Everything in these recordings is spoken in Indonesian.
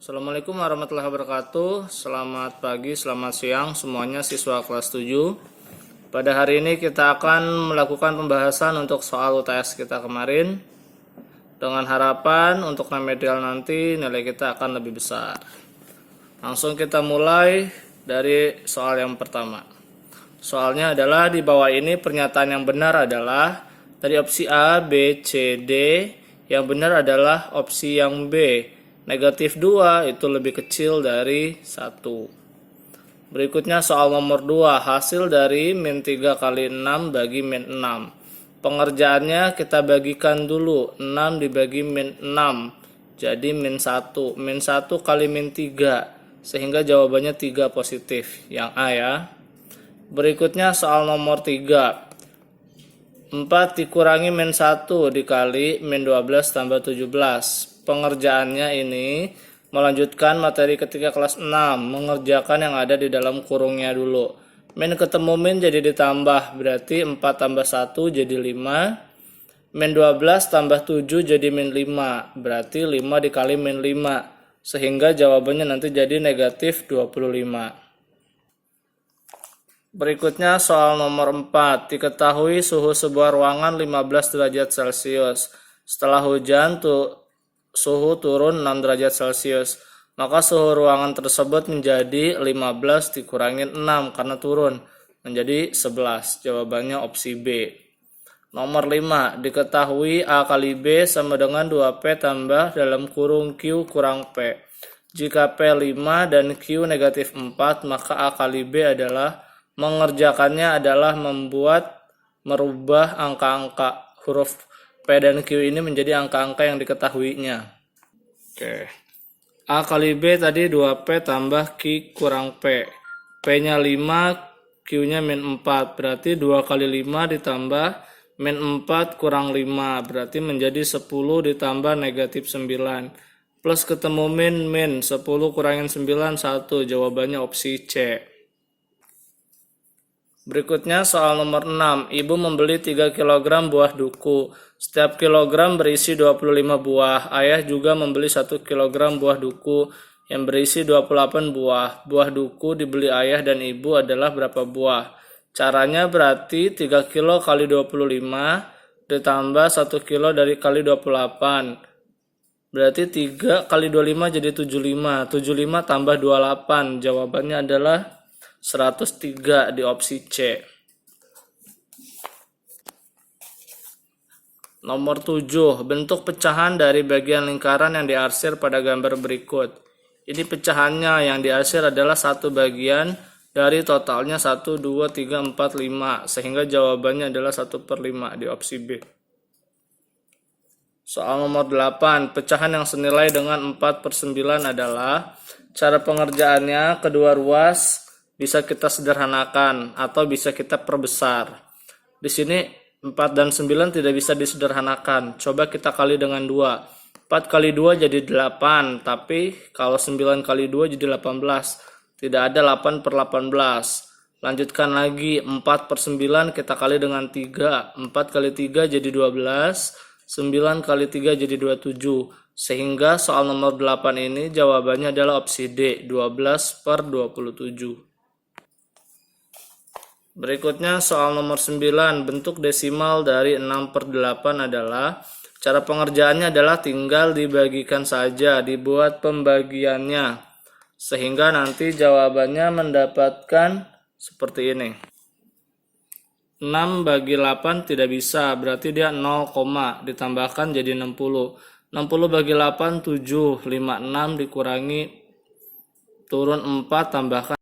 Assalamualaikum warahmatullahi wabarakatuh. Selamat pagi, selamat siang semuanya siswa kelas 7. Pada hari ini kita akan melakukan pembahasan untuk soal UTS kita kemarin, dengan harapan untuk remedial nanti nilai kita akan lebih besar. Langsung kita mulai dari soal yang pertama. Soalnya adalah di bawah ini pernyataan yang benar adalah dari opsi A, B, C, D. Yang benar adalah opsi yang B. Negatif 2 itu lebih kecil dari 1. Berikutnya soal nomor 2. Hasil dari min 3 kali 6 bagi min 6. Pengerjaannya kita bagikan dulu. 6 dibagi min 6. Jadi min 1. Min 1 kali min 3. Sehingga jawabannya 3 positif. Yang A ya. Berikutnya soal nomor 3. 4 dikurangi min 1 dikali min 12 tambah 17. Pengerjaannya ini melanjutkan materi ketika kelas 6, mengerjakan yang ada di dalam kurungnya dulu. Min ketemu min jadi ditambah, berarti 4 tambah 1 jadi 5. Min 12 tambah 7 jadi min 5, berarti 5 dikali min 5. Sehingga jawabannya nanti jadi negatif 25. Berikutnya soal nomor 4. Diketahui suhu sebuah ruangan 15 derajat Celcius. Setelah hujan suhu turun 6 derajat Celcius, maka suhu ruangan tersebut menjadi 15 dikurangi 6 karena turun menjadi 11. Jawabannya opsi B. Nomor 5. Diketahui A kali B sama dengan 2P tambah dalam kurung Q kurang P. Jika P 5 dan Q negatif 4, maka A kali B adalah mengerjakannya adalah merubah angka-angka huruf P dan Q ini menjadi angka-angka yang diketahuinya. Oke. A kali B tadi 2P tambah Q kurang P. P-nya 5, Q-nya min 4. Berarti 2 kali 5 ditambah min 4 kurang 5. Berarti menjadi 10 ditambah negatif 9. Plus ketemu min 10 kurangin 9, 1. Jawabannya opsi C. Berikutnya soal nomor 6. Ibu membeli 3 kg buah duku. Setiap kilogram berisi 25 buah. Ayah juga membeli 1 kg buah duku yang berisi 28 buah. Buah duku dibeli ayah dan ibu adalah berapa buah? Caranya berarti 3 kilo kali 25 ditambah 1 kilo dari kali 28. Berarti 3 kali 25 jadi 75. 75 tambah 28. Jawabannya adalah 103 di opsi C. Nomor 7. Bentuk pecahan dari bagian lingkaran yang diarsir pada gambar berikut. Ini pecahannya, yang diarsir adalah satu bagian dari totalnya 1, 2, 3, 4, 5. Sehingga jawabannya adalah 1/5 di opsi B. Soal nomor 8. Pecahan yang senilai dengan 4/9 adalah, cara pengerjaannya kedua ruas bisa kita sederhanakan atau bisa kita perbesar. Di sini 4 dan 9 tidak bisa disederhanakan. Coba kita kali dengan 2. 4 kali 2 jadi 8, tapi kalau 9 kali 2 jadi 18. Tidak ada 8/18. Lanjutkan lagi, 4/9 kita kali dengan 3. 4 kali 3 jadi 12. 9 kali 3 jadi 27. Sehingga soal nomor 8 ini jawabannya adalah opsi D, 12/27. Berikutnya soal nomor 9. Bentuk desimal dari 6/8 adalah, cara pengerjaannya adalah tinggal dibagikan saja, dibuat pembagiannya. Sehingga nanti jawabannya mendapatkan seperti ini. 6 bagi 8 tidak bisa, berarti dia 0, ditambahkan jadi 60. 60 bagi 8, 7. 56 dikurangi turun 4 tambahkan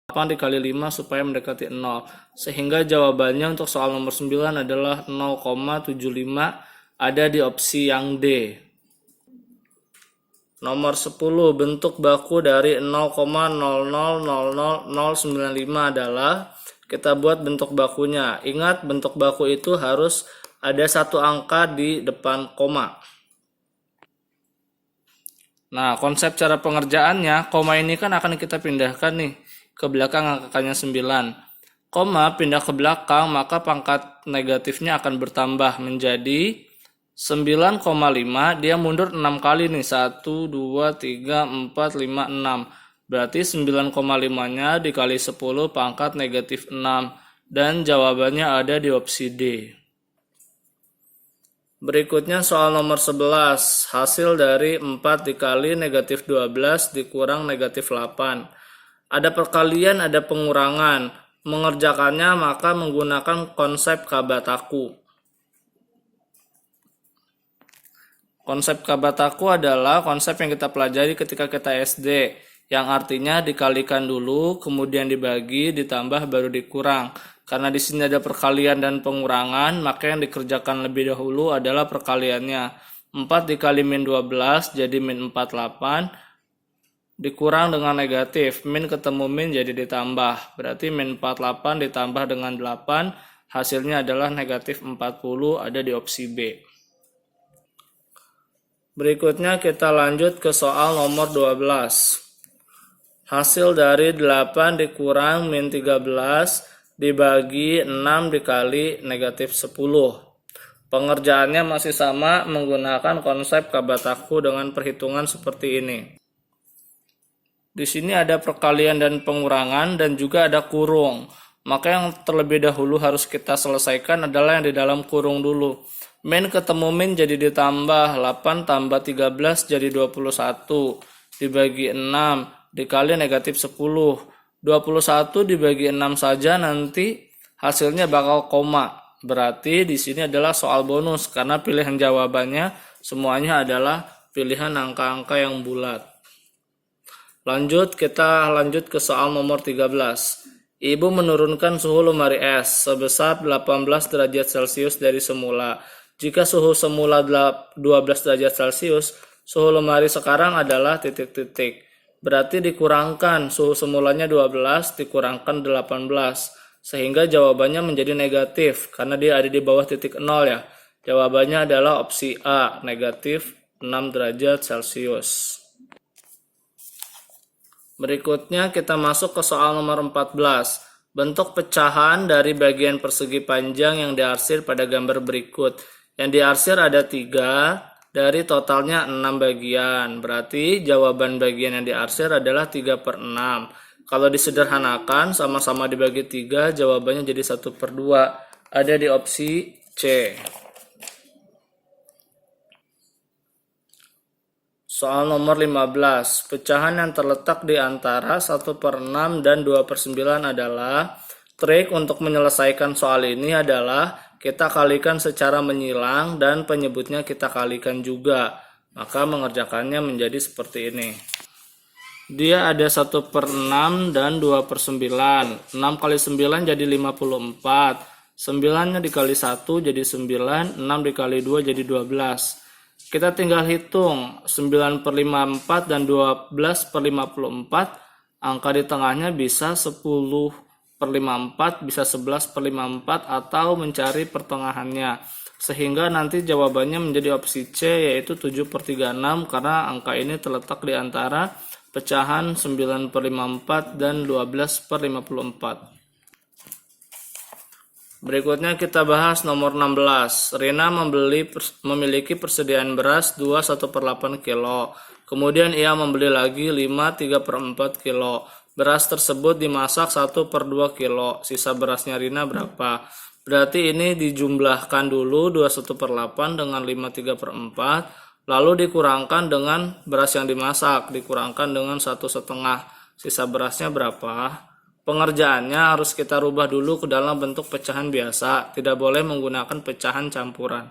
8 dikali 5 supaya mendekati 0. Sehingga jawabannya untuk soal nomor 9 adalah 0,75, ada di opsi yang D. Nomor 10. Bentuk baku dari 0,000095 adalah, kita buat bentuk bakunya. Ingat, bentuk baku itu harus ada satu angka di depan koma. Nah, konsep cara pengerjaannya, koma ini kan akan kita pindahkan nih ke belakang angkanya 9. Koma pindah ke belakang, maka pangkat negatifnya akan bertambah menjadi 9,5 dia mundur 6 kali nih. 1, 2, 3, 4, 5, 6. Berarti 9,5-nya dikali 10 pangkat negatif 6. Dan jawabannya ada di opsi D. Berikutnya soal nomor 11. Hasil dari 4 dikali negatif 12 dikurang negatif 8. Ada perkalian, ada pengurangan. Mengerjakannya maka menggunakan konsep Kabataku. Konsep Kabataku adalah konsep yang kita pelajari ketika kita SD, yang artinya dikalikan dulu, kemudian dibagi, ditambah, baru dikurang. Karena di sini ada perkalian dan pengurangan, maka yang dikerjakan lebih dahulu adalah perkaliannya. 4 dikali min 12 jadi min 48, dikurang dengan negatif. Min ketemu min jadi ditambah. Berarti min 48 ditambah dengan 8, hasilnya adalah negatif 40, ada di opsi B. Berikutnya kita lanjut ke soal nomor 12. Hasil dari 8 dikurang min 13 dibagi 6 dikali negatif 10. Pengerjaannya masih sama menggunakan konsep Kabataku dengan perhitungan seperti ini. Di sini ada perkalian dan pengurangan dan juga ada kurung. Maka yang terlebih dahulu harus kita selesaikan adalah yang di dalam kurung dulu. Min ketemu min jadi ditambah, 8 tambah 13 jadi 21, dibagi 6, dikali negatif 10. 21 dibagi 6 saja nanti hasilnya bakal koma. Berarti di sini adalah soal bonus karena pilihan jawabannya semuanya adalah pilihan angka-angka yang bulat. Kita lanjut ke soal nomor 13. Ibu menurunkan suhu lemari es sebesar 18 derajat Celcius dari semula. Jika suhu semula 12 derajat Celcius, suhu lemari sekarang adalah titik-titik. Berarti dikurangkan suhu semulanya 12 dikurangkan 18. Sehingga jawabannya menjadi negatif karena dia ada di bawah titik 0 ya. Jawabannya adalah opsi A, negatif 6 derajat Celcius. Berikutnya kita masuk ke soal nomor 14. Bentuk pecahan dari bagian persegi panjang yang diarsir pada gambar berikut. Yang diarsir ada 3 dari totalnya 6 bagian. Berarti jawaban bagian yang diarsir adalah 3/6. Kalau disederhanakan sama-sama dibagi 3, jawabannya jadi 1/2. Ada di opsi C. Soal nomor 15. Pecahan yang terletak di antara 1/6 dan 2/9 adalah, trik untuk menyelesaikan soal ini adalah kita kalikan secara menyilang dan penyebutnya kita kalikan juga. Maka mengerjakannya menjadi seperti ini. Dia ada 1/6 dan 2/9. 6 kali 9 jadi 54. 9-nya dikali 1 jadi 9. 6 dikali 2 jadi 12. Kita tinggal hitung 9/54 dan 12/54. Angka di tengahnya bisa 10/54, bisa 11/54 atau mencari pertengahannya. Sehingga nanti jawabannya menjadi opsi C, yaitu 7/36 karena angka ini terletak di antara pecahan 9/54 dan 12/54. Berikutnya kita bahas nomor 16. Rina memiliki persediaan beras 2 1/8 kilo. Kemudian ia membeli lagi 5 3/4 kilo. Beras tersebut dimasak 1/2 kilo. Sisa berasnya Rina berapa? Berarti ini dijumlahkan dulu 2 1/8 dengan 5 3/4. Lalu dikurangkan dengan beras yang dimasak. Dikurangkan dengan 1/2. Sisa berasnya berapa? Pengerjaannya harus kita rubah dulu ke dalam bentuk pecahan biasa, tidak boleh menggunakan pecahan campuran.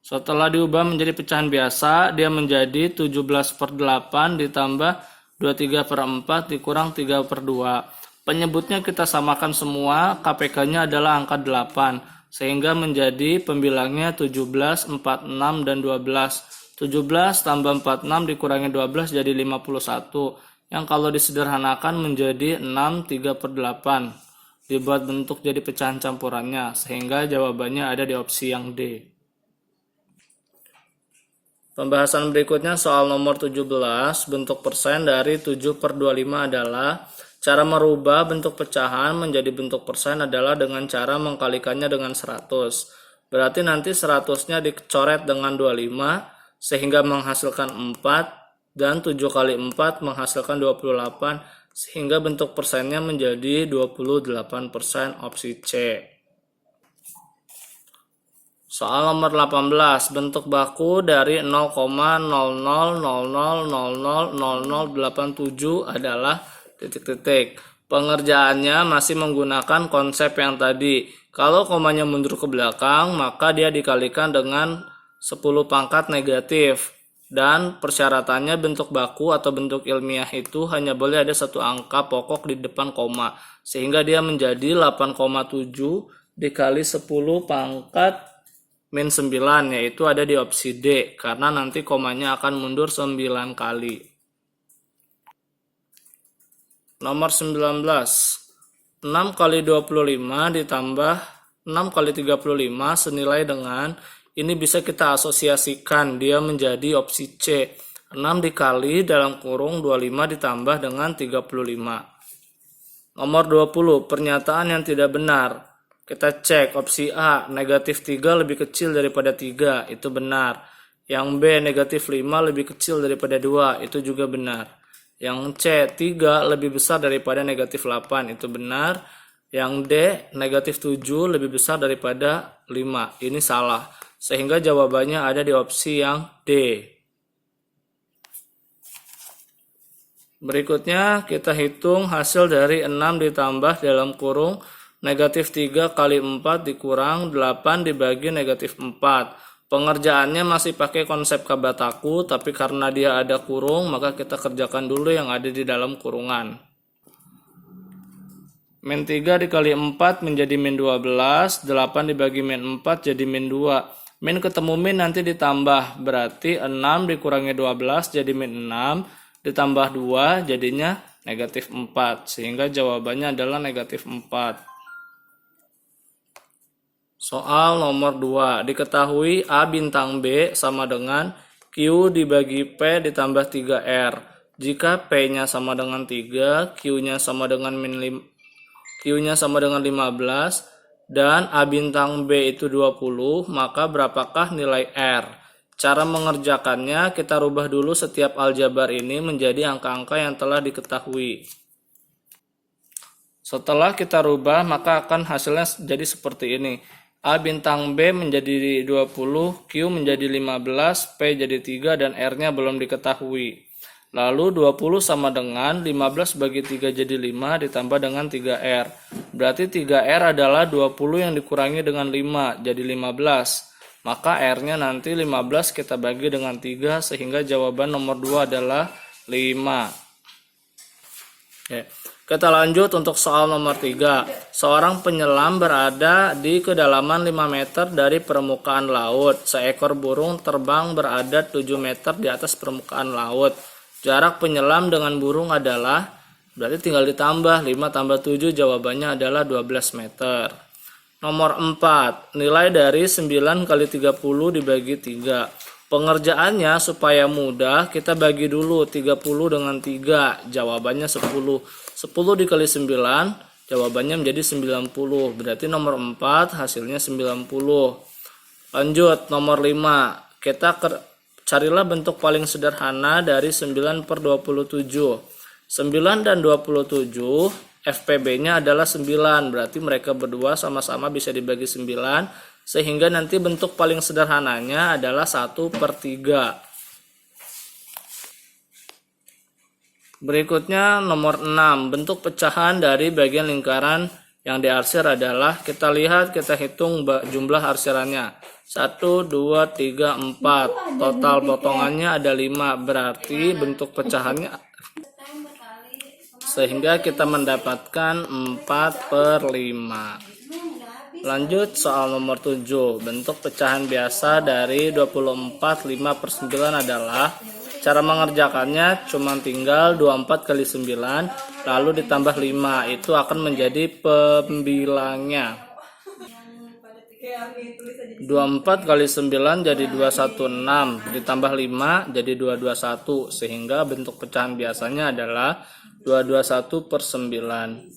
Setelah diubah menjadi pecahan biasa, dia menjadi 17/8 ditambah 23/4 dikurang 3/2. Penyebutnya kita samakan semua, KPK-nya adalah angka 8, sehingga menjadi pembilangnya 17, 46, dan 12. 17 tambah 46 dikurangi 12 jadi 51. Yang kalau disederhanakan menjadi 6 3/8. Dibuat bentuk jadi pecahan campurannya, sehingga jawabannya ada di opsi yang D. Pembahasan berikutnya soal nomor 17, bentuk persen dari 7/25 adalah, cara merubah bentuk pecahan menjadi bentuk persen adalah dengan cara mengkalikannya dengan 100. Berarti nanti 100-nya dicoret dengan 25 sehingga menghasilkan 4, dan 7 kali 4 menghasilkan 28 sehingga bentuk persennya menjadi 28%, opsi C. Soal nomor 18, bentuk baku dari 0,0000000087 adalah titik-titik. Pengerjaannya masih menggunakan konsep yang tadi. Kalau komanya mundur ke belakang, maka dia dikalikan dengan 10 pangkat negatif. Dan persyaratannya bentuk baku atau bentuk ilmiah itu hanya boleh ada satu angka pokok di depan koma. Sehingga dia menjadi 8,7 dikali 10 pangkat min 9, yaitu ada di opsi D, karena nanti komanya akan mundur 9 kali. Nomor 19, 6 kali 25 ditambah 6 kali 35 senilai dengan, ini bisa kita asosiasikan, dia menjadi opsi C, 6 dikali dalam kurung 25 ditambah dengan 35. Nomor 20, pernyataan yang tidak benar. Kita cek opsi A, negatif 3 lebih kecil daripada 3, itu benar. Yang B, negatif 5 lebih kecil daripada 2, itu juga benar. Yang C, 3 lebih besar daripada negatif 8, itu benar. Yang D, negatif 7 lebih besar daripada 5, ini salah. Sehingga jawabannya ada di opsi yang D. Berikutnya kita hitung hasil dari 6 ditambah dalam kurung negatif 3 kali 4 dikurang 8 dibagi negatif 4. Pengerjaannya masih pakai konsep kabataku, tapi karena dia ada kurung, maka kita kerjakan dulu yang ada di dalam kurungan. Min 3 dikali 4 menjadi min 12, 8 dibagi min 4 jadi min 2. Min ketemu min nanti ditambah, berarti 6 dikurangi 12 jadi min 6, ditambah 2 jadinya negatif 4, sehingga jawabannya adalah negatif 4. Soal nomor 2, diketahui A bintang B sama dengan Q dibagi P ditambah 3R. Jika P-nya sama dengan 3, Q-nya sama dengan 15, dan A bintang B itu 20, maka berapakah nilai R? Cara mengerjakannya, kita rubah dulu setiap aljabar ini menjadi angka-angka yang telah diketahui. Setelah kita rubah, maka akan hasilnya jadi seperti ini. A bintang B menjadi 20, Q menjadi 15, P jadi 3, dan R-nya belum diketahui. Lalu 20 sama dengan 15 bagi 3 jadi 5 ditambah dengan 3R. Berarti 3R adalah 20 yang dikurangi dengan 5, jadi 15. Maka R-nya nanti 15 kita bagi dengan 3, sehingga jawaban nomor 2 adalah 5. Oke. Kita lanjut untuk soal nomor 3. Seorang penyelam berada di kedalaman 5 meter dari permukaan laut. Seekor burung terbang berada 7 meter di atas permukaan laut. Jarak penyelam dengan burung adalah, berarti tinggal ditambah 5 tambah 7, jawabannya adalah 12 meter. Nomor 4, nilai dari 9 kali 30 dibagi 3. Pengerjaannya supaya mudah, kita bagi dulu 30 dengan 3, jawabannya 10. 10 dikali 9, jawabannya menjadi 90. Berarti nomor 4 hasilnya 90. Lanjut, nomor 5. Kita carilah bentuk paling sederhana dari 9 per 27. 9 dan 27, FPB-nya adalah 9. Berarti mereka berdua sama-sama bisa dibagi 9. Sehingga nanti bentuk paling sederhananya adalah 1 per 3. Berikutnya nomor 6, bentuk pecahan dari bagian lingkaran yang diarsir adalah, kita lihat, kita hitung jumlah arsirannya. 1, 2, 3, 4. Total potongannya ada 5, berarti bentuk pecahannya, sehingga kita mendapatkan 4 per 5. Lanjut soal nomor 7, bentuk pecahan biasa dari 24 5 per 9 adalah, cara mengerjakannya cuma tinggal 24 kali 9 lalu ditambah 5, itu akan menjadi pembilangnya. 24 kali 9 jadi 216, ditambah 5 jadi 221, sehingga bentuk pecahan biasanya adalah 221 per 9.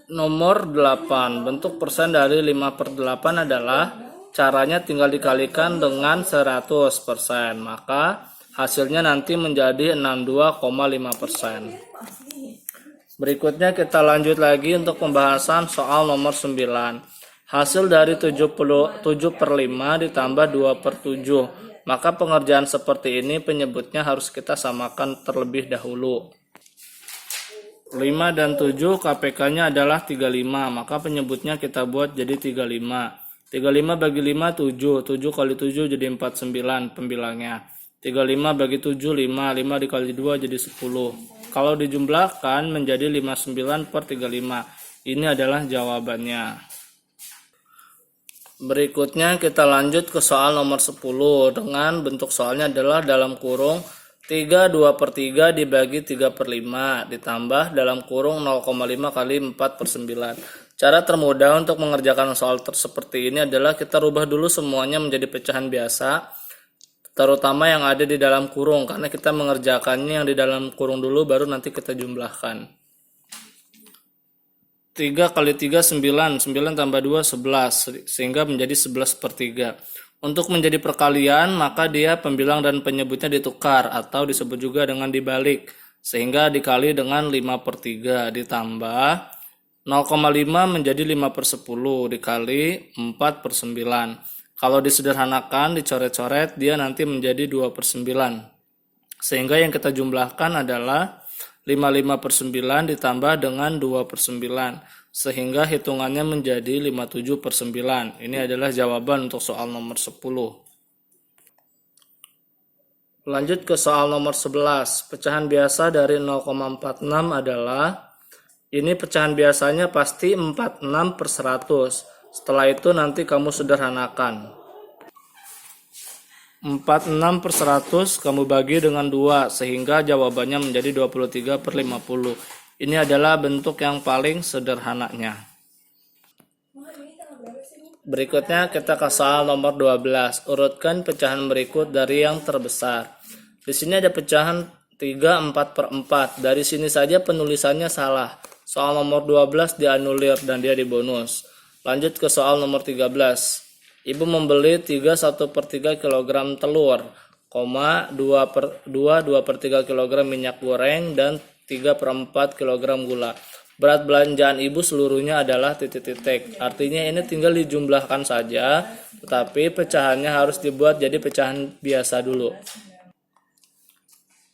Nomor 8, bentuk persen dari 5 per 8 adalah, caranya tinggal dikalikan dengan 100%, maka hasilnya nanti menjadi 62,5%. Berikutnya kita lanjut lagi untuk pembahasan soal nomor 9. Hasil dari 7/5 ditambah 2/7. Maka pengerjaan seperti ini penyebutnya harus kita samakan terlebih dahulu. 5 dan 7 KPK-nya adalah 35, maka penyebutnya kita buat jadi 35. 35 bagi 5, 7. 7 kali 7 jadi 49 pembilangnya. 35 bagi 7, 5. 5 dikali 2 jadi 10. Kalau dijumlahkan menjadi 59/35. Ini adalah jawabannya. Berikutnya kita lanjut ke soal nomor 10 dengan bentuk soalnya adalah dalam kurung 3 2/3 dibagi 3/5 ditambah dalam kurung 0,5 kali 4/9. Cara termudah untuk mengerjakan soal seperti ini adalah kita rubah dulu semuanya menjadi pecahan biasa, terutama yang ada di dalam kurung, karena kita mengerjakannya yang di dalam kurung dulu baru nanti kita jumlahkan. 3 kali 3 9, 9 tambah 2 11, sehingga menjadi 11/3. Untuk menjadi perkalian, maka dia pembilang dan penyebutnya ditukar atau disebut juga dengan dibalik, sehingga dikali dengan 5/3 ditambah 0,5 menjadi 5/10 dikali 4/9. Kalau disederhanakan, dicoret-coret, dia nanti menjadi 2/9. Sehingga yang kita jumlahkan adalah 55/9 ditambah dengan 2/9, sehingga hitungannya menjadi 57/9. Ini adalah jawaban untuk soal nomor 10. Lanjut ke soal nomor 11. Pecahan biasa dari 0,46 adalah, ini pecahan biasanya pasti 46/100. Setelah itu nanti kamu sederhanakan. 46/100 kamu bagi dengan 2, sehingga jawabannya menjadi 23/50. Ini adalah bentuk yang paling sederhananya. Berikutnya kita ke soal nomor 12. Urutkan pecahan berikut dari yang terbesar. Di sini ada pecahan 3 4/4. Dari sini saja penulisannya salah. Soal nomor 12 dianulir dan dia dibonus. Lanjut ke soal nomor 13. Ibu membeli 1/3 kg telur, 2/3 kg minyak goreng, dan 3/4 kg gula. Berat belanjaan ibu seluruhnya adalah titik-titik. Artinya ini tinggal dijumlahkan saja, tetapi pecahannya harus dibuat jadi pecahan biasa dulu.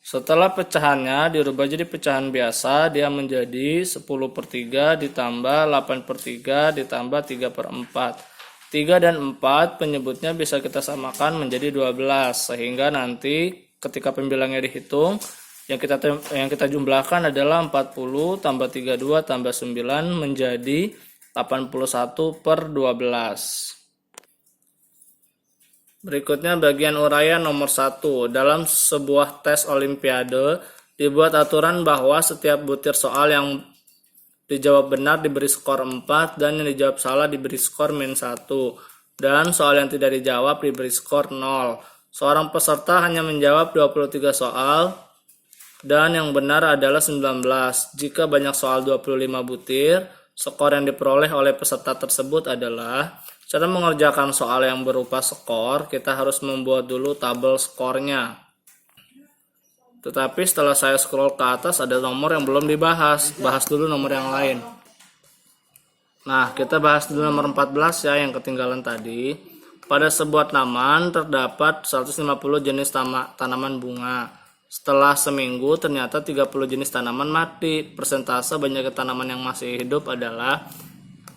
Setelah pecahannya dirubah jadi pecahan biasa, dia menjadi 10/3 ditambah 8/3 ditambah 3/4. 3 dan 4 penyebutnya bisa kita samakan menjadi 12, sehingga nanti ketika pembilangnya dihitung, yang kita jumlahkan adalah 40 tambah 32 tambah 9 menjadi 81/12. Berikutnya bagian uraian nomor 1. Dalam sebuah tes olimpiade, dibuat aturan bahwa setiap butir soal yang dijawab benar diberi skor 4 dan yang dijawab salah diberi skor -1, dan soal yang tidak dijawab diberi skor 0. Seorang peserta hanya menjawab 23 soal dan yang benar adalah 19. Jika banyak soal 25 butir, skor yang diperoleh oleh peserta tersebut adalah. Cara mengerjakan soal yang berupa skor, kita harus membuat dulu tabel skornya. Tetapi setelah saya scroll ke atas ada nomor yang belum dibahas. Bahas dulu nomor yang lain. Nah, kita bahas dulu nomor 14 ya, yang ketinggalan tadi. Pada sebuah taman terdapat 150 jenis tanaman bunga. Setelah seminggu ternyata 30 jenis tanaman mati. Persentase banyaknya tanaman yang masih hidup adalah.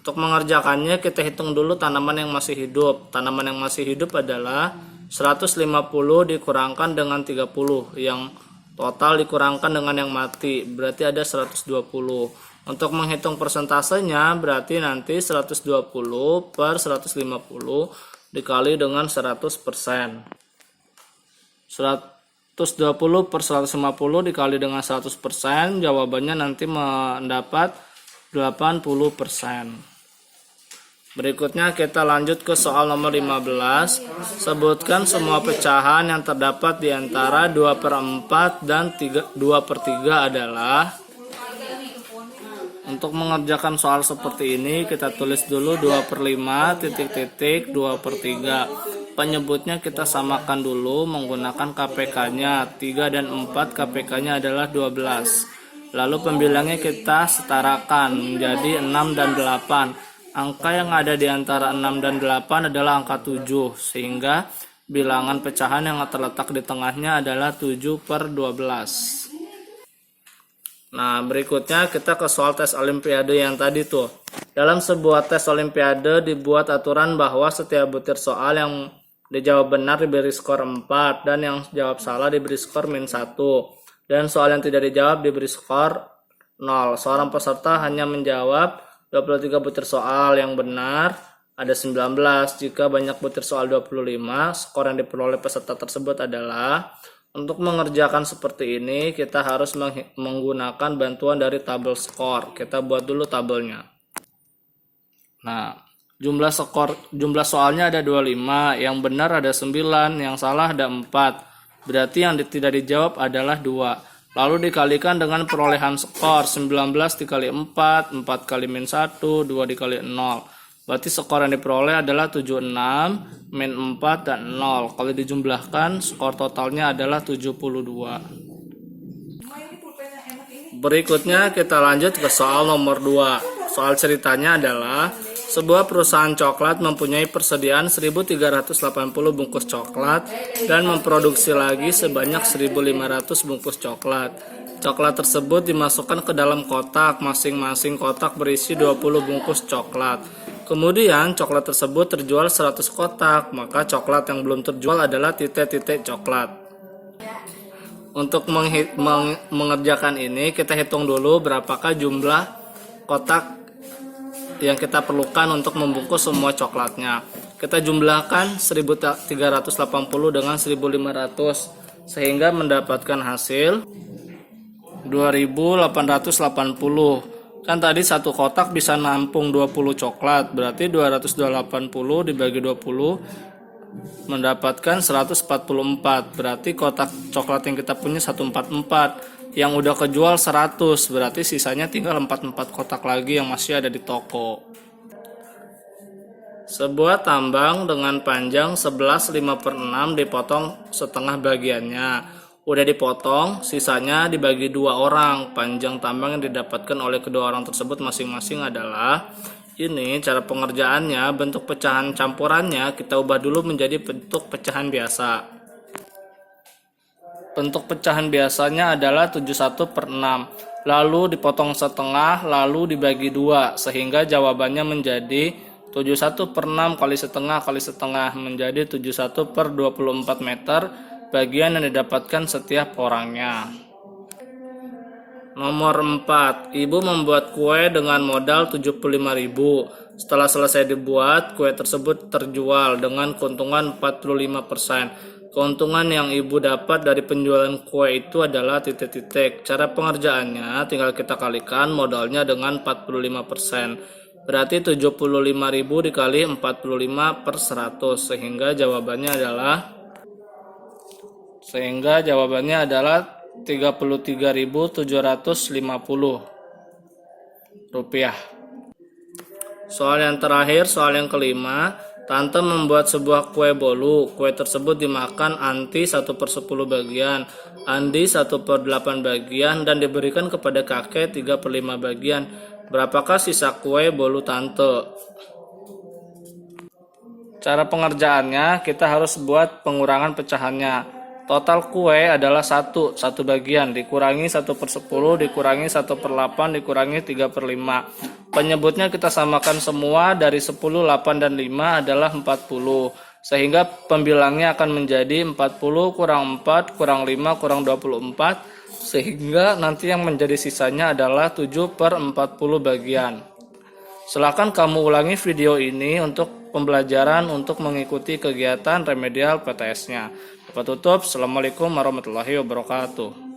Untuk mengerjakannya kita hitung dulu tanaman yang masih hidup. Tanaman yang masih hidup adalah 150 dikurangkan dengan 30, yang total dikurangkan dengan yang mati, berarti ada 120. Untuk menghitung persentasenya, berarti nanti 120/150 dikali dengan 100%. 120/150 dikali dengan 100%, jawabannya nanti mendapat 80%. Berikutnya kita lanjut ke soal nomor 15. Sebutkan semua pecahan yang terdapat di antara 2/4 dan 2/3 adalah. Untuk mengerjakan soal seperti ini kita tulis dulu 2/5 titik-titik 2/3. Penyebutnya kita samakan dulu menggunakan KPK-nya. 3 dan 4 KPK-nya adalah 12. Lalu pembilangnya kita setarakan menjadi 6 dan 8. Angka yang ada di antara 6 dan 8 adalah angka 7, sehingga bilangan pecahan yang terletak di tengahnya adalah 7/12. Nah, berikutnya kita ke soal tes olimpiade yang tadi tuh. Dalam sebuah tes olimpiade dibuat aturan bahwa setiap butir soal yang dijawab benar diberi skor 4 dan yang jawab salah diberi skor -1. Dan soal yang tidak dijawab diberi skor 0. Seorang peserta hanya menjawab 23 butir soal yang benar, ada 19. Jika banyak butir soal 25, skor yang diperoleh peserta tersebut adalah. Untuk mengerjakan seperti ini, kita harus menggunakan bantuan dari tabel skor. Kita buat dulu tabelnya. Nah, jumlah soalnya ada 25, yang benar ada 9, yang salah ada 4. Berarti yang tidak dijawab adalah 2. Lalu dikalikan dengan perolehan skor, 19 dikali 4, 4 kali -1, 2 dikali 0. Berarti skor yang diperoleh adalah 76, -4, dan 0. Kalau dijumlahkan, skor totalnya adalah 72. Berikutnya kita lanjut ke soal nomor 2. Soal ceritanya adalah sebuah perusahaan coklat mempunyai persediaan 1.380 bungkus coklat dan memproduksi lagi sebanyak 1.500 bungkus coklat. Coklat tersebut dimasukkan ke dalam kotak, masing-masing kotak berisi 20 bungkus coklat. Kemudian coklat tersebut terjual 100 kotak, maka coklat yang belum terjual adalah titik-titik coklat. Untuk mengerjakan ini kita hitung dulu berapakah jumlah kotak yang kita perlukan untuk membungkus semua coklatnya. Kita jumlahkan 1.380 dengan 1.500 sehingga mendapatkan hasil 2.880. Kan tadi satu kotak bisa nampung 20 coklat, berarti 280 dibagi 20 mendapatkan 144. Berarti kotak coklat yang kita punya 144, yang udah kejual 100, berarti sisanya tinggal 44 kotak lagi yang masih ada di toko. Sebuah tambang dengan panjang 11/5/6 dipotong setengah bagiannya. Udah dipotong, sisanya dibagi 2 orang. Panjang tambang yang didapatkan oleh kedua orang tersebut masing-masing adalah ini. Cara pengerjaannya, bentuk pecahan campurannya kita ubah dulu menjadi bentuk pecahan biasa. Bentuk pecahan biasanya adalah 71/6, lalu dipotong setengah, lalu dibagi 2, sehingga jawabannya menjadi 71/6 kali setengah menjadi 71/24 meter bagian yang didapatkan setiap orangnya. Nomor 4. Ibu membuat kue dengan modal 75.000. Setelah selesai dibuat, kue tersebut terjual dengan keuntungan 45%. Keuntungan yang ibu dapat dari penjualan kue itu adalah titik-titik. Cara pengerjaannya tinggal kita kalikan modalnya dengan 45%. Berarti 75.000 dikali 45/100 sehingga jawabannya adalah 33.750 rupiah. Soal yang terakhir, soal yang kelima. Tante membuat sebuah kue bolu. Kue tersebut dimakan Anti 1/10 bagian, Andi 1/8 bagian, dan diberikan kepada kakek 3/5 bagian. Berapakah sisa kue bolu tante? Cara pengerjaannya, kita harus buat pengurangan pecahannya. Total kue adalah 1 bagian, dikurangi 1/10, dikurangi 1/8, dikurangi 3/5. Penyebutnya kita samakan semua, dari 10, 8, dan 5 adalah 40. Sehingga pembilangnya akan menjadi 40 kurang 4 kurang 5 kurang 24. Sehingga nanti yang menjadi sisanya adalah 7/40 bagian. Silakan kamu ulangi video ini untuk pembelajaran untuk mengikuti kegiatan remedial PTS-nya. Tutup. Assalamualaikum warahmatullahi wabarakatuh.